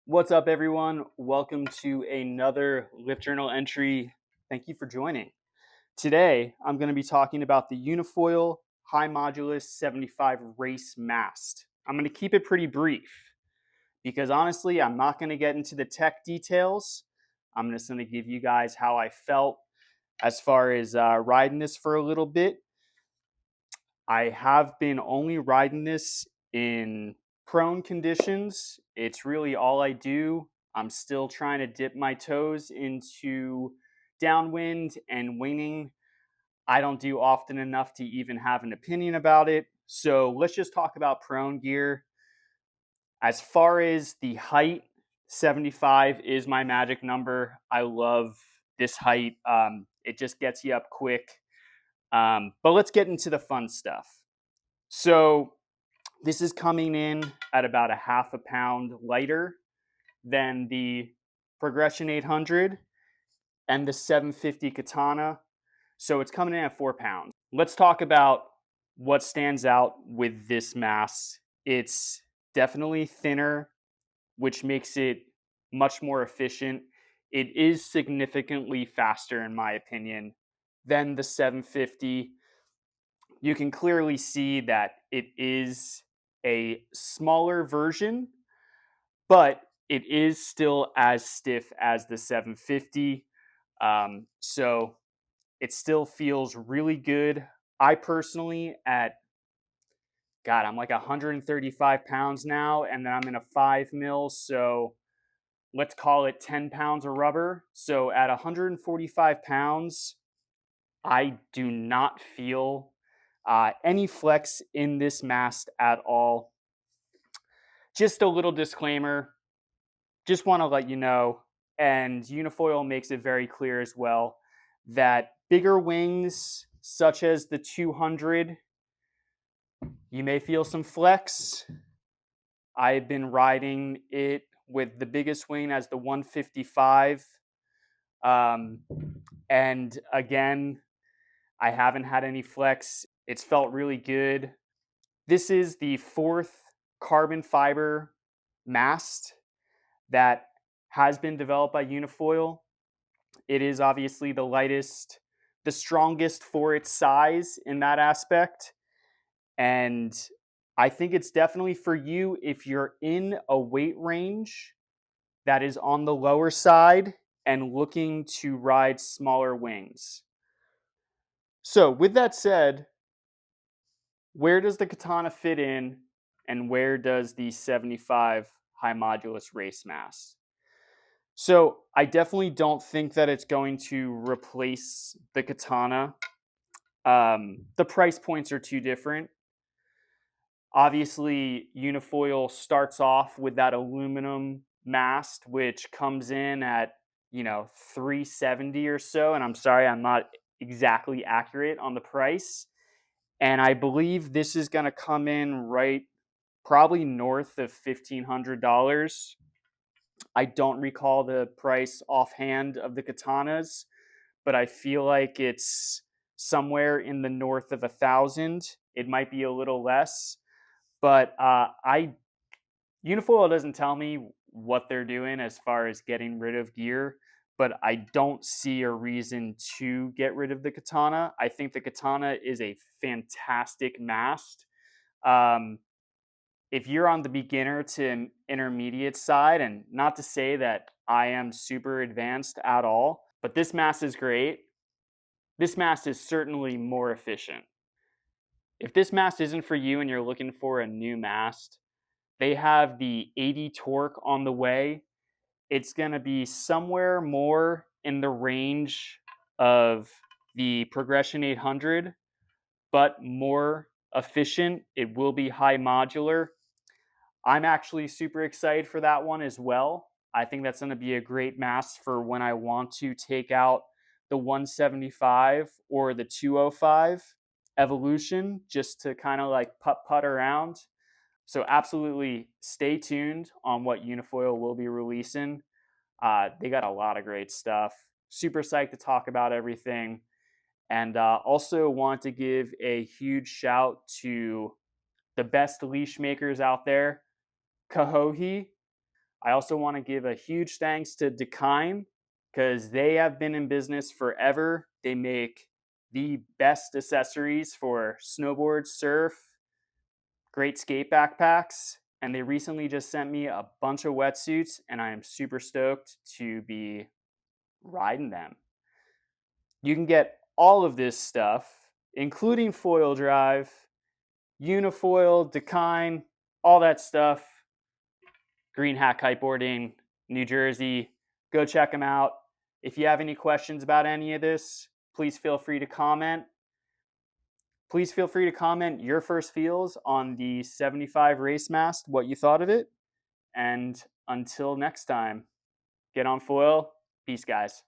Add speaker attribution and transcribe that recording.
Speaker 1: What's up, everyone? Welcome to another Lift Journal entry. Thank you for joining. Today, I'm going to be talking about the Unifoil High Modulus 75 Race Mast. I'm going to keep it pretty brief because honestly, I'm not going to get into the tech details. I'm just going to give you guys how I felt as far as riding this for a little bit. I have been only riding this in prone conditions. It's really all I do. I'm still trying to dip my toes into downwind and winging. I don't do often enough to even have an opinion about it. So let's just talk about prone gear. As far as the height, 75 is my magic number. I love this height. It just gets you up quick. But let's get into the fun stuff. So this is coming in at about a half a pound lighter than the Progression 800 and the 750 Katana. So it's coming in at 4 pounds. Let's talk about what stands out with this mass. It's definitely thinner, which makes it much more efficient. It is significantly faster, in my opinion, than the 750. You can clearly see that it is a smaller version, but it is still as stiff as the 750. So it still feels really good. I personally, I'm like 135 pounds now, and then I'm in a 5 mil, so let's call it 10 pounds of rubber. So at 145 pounds, I do not feel any flex in this mast at all. Just a little disclaimer, just want to let you know, and Unifoil makes it very clear as well, that bigger wings, such as the 200, you may feel some flex. I've been riding it with the biggest wing as the 155. And again, I haven't had any flex. It's felt really good. This is the 4th carbon fiber mast that has been developed by Unifoil. It is obviously the lightest, the strongest for its size in that aspect. And I think it's definitely for you if you're in a weight range that is on the lower side and looking to ride smaller wings. So, with that said, where does the Katana fit in, and where does the 75 high modulus Race Mast? So I definitely don't think that it's going to replace the Katana. The price points are too different. Obviously, Unifoil starts off with that aluminum mast, which comes in at, $370 or so. And I'm sorry, I'm not exactly accurate on the price. And I believe this is going to come in right probably north of $1,500. I don't recall the price offhand of the Katanas, but I feel like it's somewhere in the north of 1,000. It might be a little less, but Unifoil doesn't tell me what they're doing as far as getting rid of gear, but I don't see a reason to get rid of the Katana. I think the Katana is a fantastic mast. If you're on the beginner to intermediate side, and not to say that I am super advanced at all, but this mast is great. This mast is certainly more efficient. If this mast isn't for you and you're looking for a new mast, they have the 80 torque on the way. It's going to be somewhere more in the range of the Progression 800, but more efficient. It will be high modular. I'm actually super excited for that one as well. I think that's going to be a great mast for when I want to take out the 175 or the 205 Evolution just to kind of like putt around. So absolutely stay tuned on what Unifoil will be releasing. They got a lot of great stuff. Super psyched to talk about everything. And also want to give a huge shout to the best leash makers out there, Kahohi. I also want to give a huge thanks to Katana because they have been in business forever. They make the best accessories for snowboard, surf, great skate backpacks, and they recently just sent me a bunch of wetsuits, and I am super stoked to be riding them. You can get all of this stuff, including foil drive, Unifoil, Decine, all that stuff. Green Hat Kiteboarding, New Jersey. Go check them out. If you have any questions about any of this, please feel free to comment. Please feel free to comment your first feels on the 75 Race Mast, what you thought of it. And until next time, get on foil. Peace, guys.